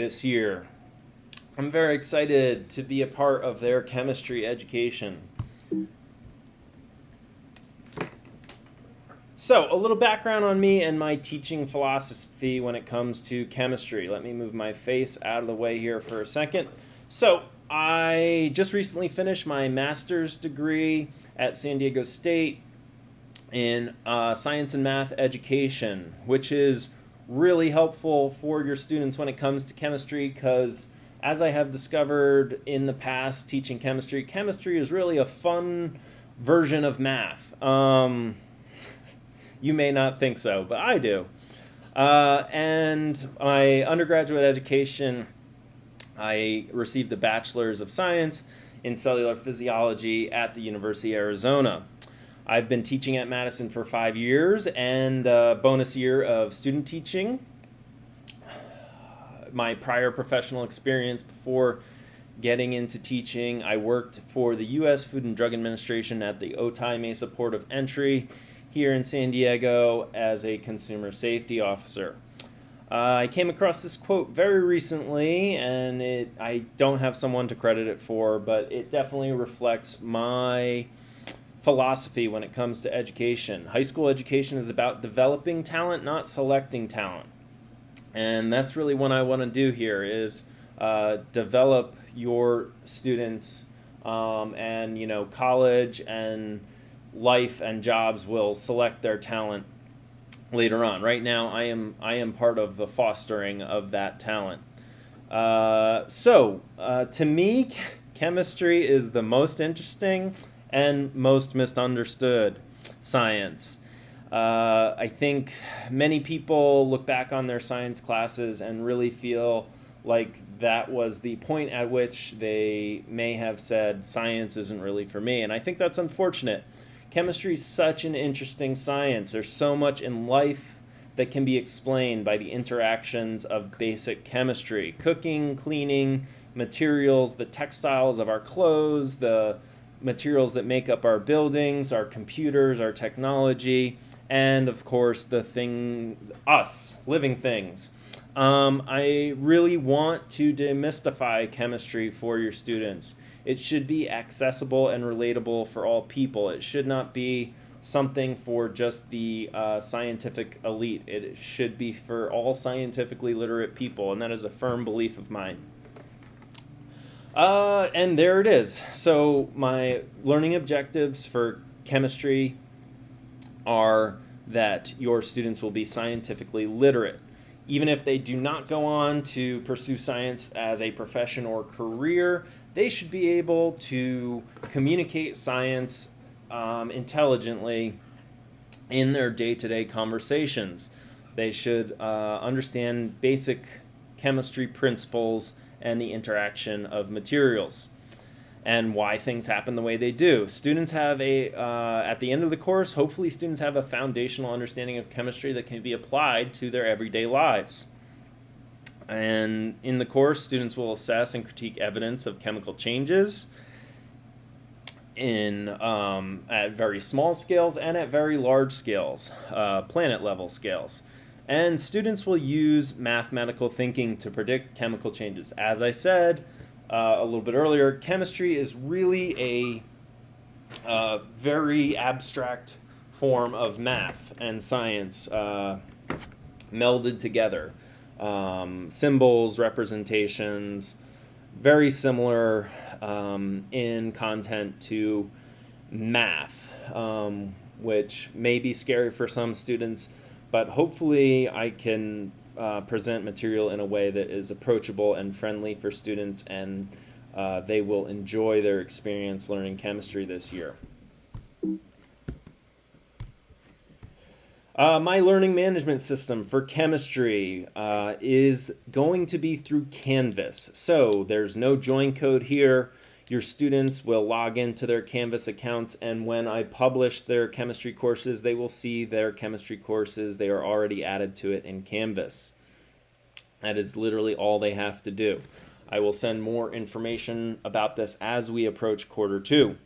This year. I'm very excited to be a part of their chemistry education. So, a little background on me and my teaching philosophy when it comes to chemistry. Let me move my face out of the way here for a second. So, I just recently finished my master's degree at San Diego State in science and math education, which is really helpful for your students when it comes to chemistry because, as I have discovered in the past teaching chemistry, chemistry is really a fun version of math. You may not think so, but I do. And my undergraduate education, I received a bachelor's of science in cellular physiology at the University of Arizona. I've been teaching at Madison for 5 years and a bonus year of student teaching. My prior professional experience before getting into teaching, I worked for the U.S. Food and Drug Administration at the Otay Mesa Port of Entry here in San Diego as a consumer safety officer. I came across this quote very recently, and I don't have someone to credit it for, but it definitely reflects my philosophy when it comes to education. High school education is about developing talent, not selecting talent. And that's really what I want to do here is develop your students, and college and life and jobs will select their talent later on. Right now, I am part of the fostering of that talent. To me, chemistry is the most interesting and most misunderstood science. I think many people look back on their science classes and really feel like that was the point at which they may have said science isn't really for me. And I think that's unfortunate. Chemistry is such an interesting science. There's so much in life that can be explained by the interactions of basic chemistry. Cooking, cleaning, materials, the textiles of our clothes, the materials that make up our buildings, our computers, our technology, and of course us, living things. I really want to demystify chemistry for your students. It should be accessible and relatable for all people. It should not be something for just the scientific elite. It should be for all scientifically literate people, and that is a firm belief of mine. And there it is. So my learning objectives for chemistry are that your students will be scientifically literate. Even if they do not go on to pursue science as a profession or career, they should be able to communicate science intelligently in their day-to-day conversations. They should understand basic chemistry principles and the interaction of materials and why things happen the way they do. Students have at the end of the course, hopefully students have a foundational understanding of chemistry that can be applied to their everyday lives. And in the course, students will assess and critique evidence of chemical changes at very small scales and at very large scales, planet level scales. And students will use mathematical thinking to predict chemical changes. As I said a little bit earlier, chemistry is really a very abstract form of math and science melded together. Symbols, representations, very similar in content to math, which may be scary for some students, but hopefully I can present material in a way that is approachable and friendly for students, and they will enjoy their experience learning chemistry this year. My learning management system for chemistry is going to be through Canvas. So there's no join code here. Your students will log into their Canvas accounts, and when I publish their chemistry courses, they will see their chemistry courses. They are already added to it in Canvas. That is literally all they have to do. I will send more information about this as we approach quarter two.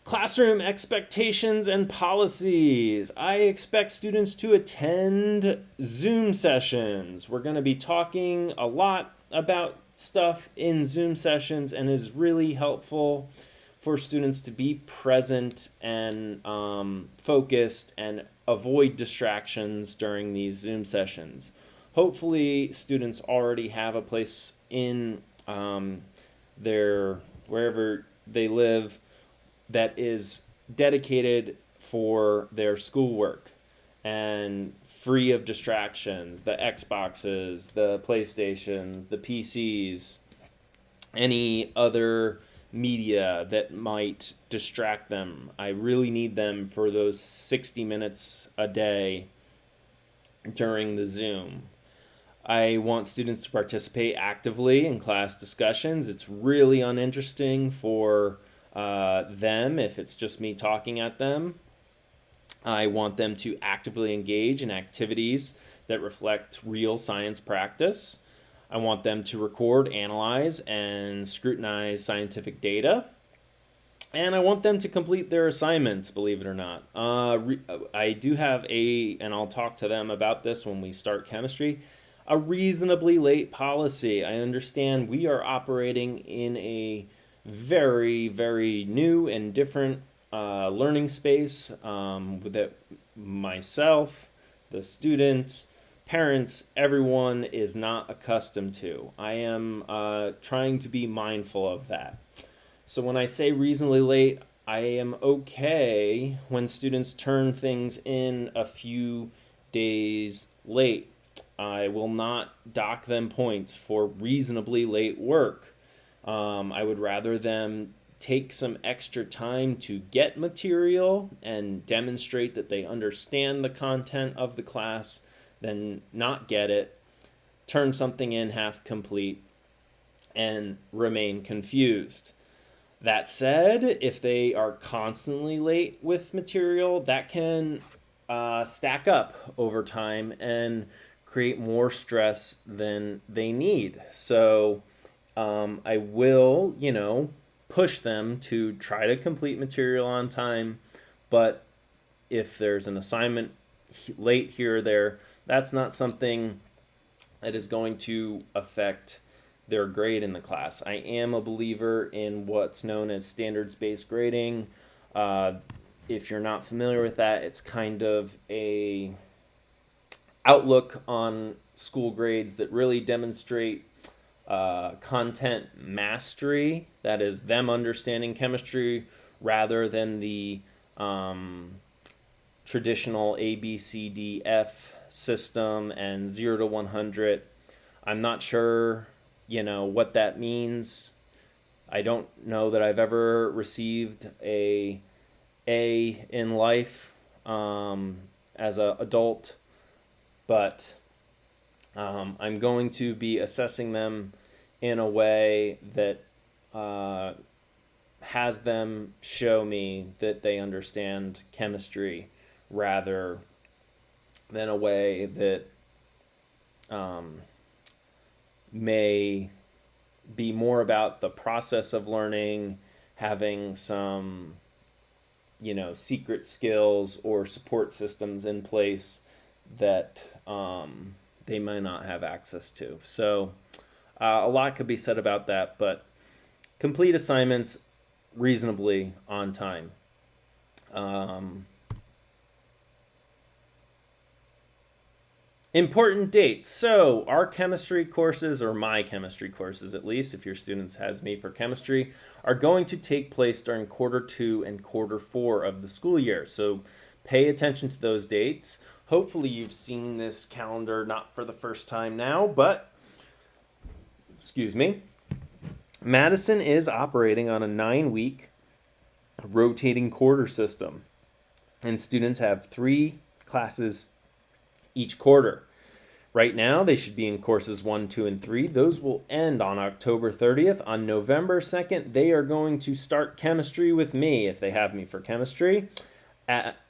Classroom expectations and policies. I expect students to attend Zoom sessions. We're going to be talking a lot about stuff in Zoom sessions, and is really helpful for students to be present and focused and avoid distractions during these Zoom sessions. Hopefully, students already have a place in their wherever they live that is dedicated for their schoolwork and free of distractions, the Xboxes, the PlayStations, the PCs, any other media that might distract them. I really need them for those 60 minutes a day during the Zoom. I want students to participate actively in class discussions. It's really uninteresting for them if it's just me talking at them. I want them to actively engage in activities that reflect real science practice. I want them to record, analyze, and scrutinize scientific data. And I want them to complete their assignments, believe it or not. I do have and I'll talk to them about this when we start chemistry, a reasonably late policy. I understand we are operating in a very, very new and different learning space that myself, the students, parents, everyone is not accustomed to. I am trying to be mindful of that. So when I say reasonably late, I am okay when students turn things in a few days late. I will not dock them points for reasonably late work. I would rather them take some extra time to get material and demonstrate that they understand the content of the class than not get it, turn something in half complete, and remain confused. That said, if they are constantly late with material, that can stack up over time and create more stress than they need. So I will, push them to try to complete material on time, but if there's an assignment late here or there, that's not something that is going to affect their grade in the class. I am a believer in what's known as standards-based grading. If you're not familiar with that, it's kind of a outlook on school grades that really demonstrate content mastery, that is them understanding chemistry rather than the traditional A, B, C, D, F system and 0 to 100. I'm not sure, what that means. I don't know that I've ever received a in life as an adult, but I'm going to be assessing them in a way that has them show me that they understand chemistry rather than a way that may be more about the process of learning, having some, secret skills or support systems in place that they might not have access to. So a lot could be said about that, but complete assignments reasonably on time. Important dates. So our chemistry courses, or my chemistry courses at least, if your students has me for chemistry, are going to take place during Q2 and Q4 of the school year. So pay attention to those dates. Hopefully you've seen this calendar not for the first time now, but, excuse me, Madison is operating on a 9-week rotating quarter system, and students have 3 classes each quarter. Right now, they should be in courses 1, 2, and 3. Those will end on October 30th. On November 2nd, they are going to start chemistry with me if they have me for chemistry.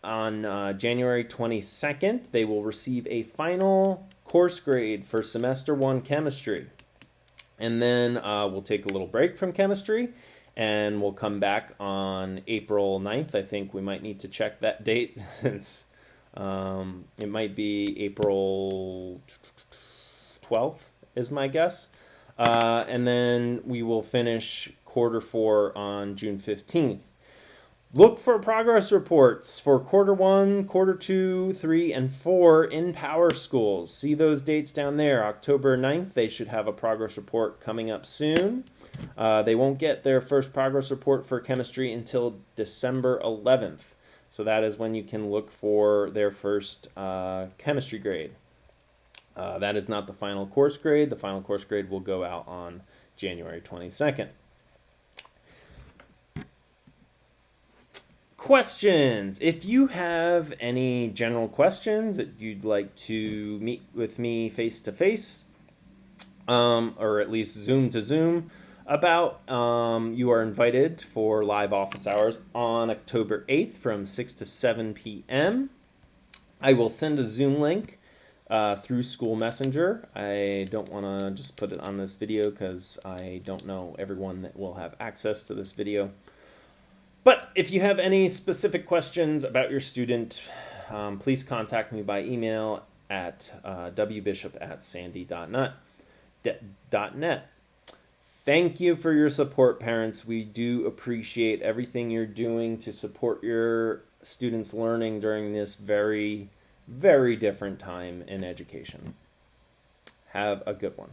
On January 22nd, they will receive a final course grade for semester 1 chemistry. And then we'll take a little break from chemistry. and we'll come back on April 9th. I think we might need to check that date since it might be April 12th is my guess. And then we will finish Q4 on June 15th. Look for progress reports for Q1, Q2, 3, and 4 in Power Schools. See those dates down there. October 9th, they should have a progress report coming up soon. They won't get their first progress report for chemistry until December 11th. So that is when you can look for their first chemistry grade. That is not the final course grade. The final course grade will go out on January 22nd. Questions. If you have any general questions that you'd like to meet with me face to face, or at least Zoom to Zoom about, you are invited for live office hours on October 8th from 6 to 7 p.m. I will send a Zoom link through School Messenger. I don't want to just put it on this video because I don't know everyone that will have access to this video. But if you have any specific questions about your student, please contact me by email at wbishop@sandy.net. Thank you for your support, parents. We do appreciate everything you're doing to support your students' learning during this very, very different time in education. Have a good one.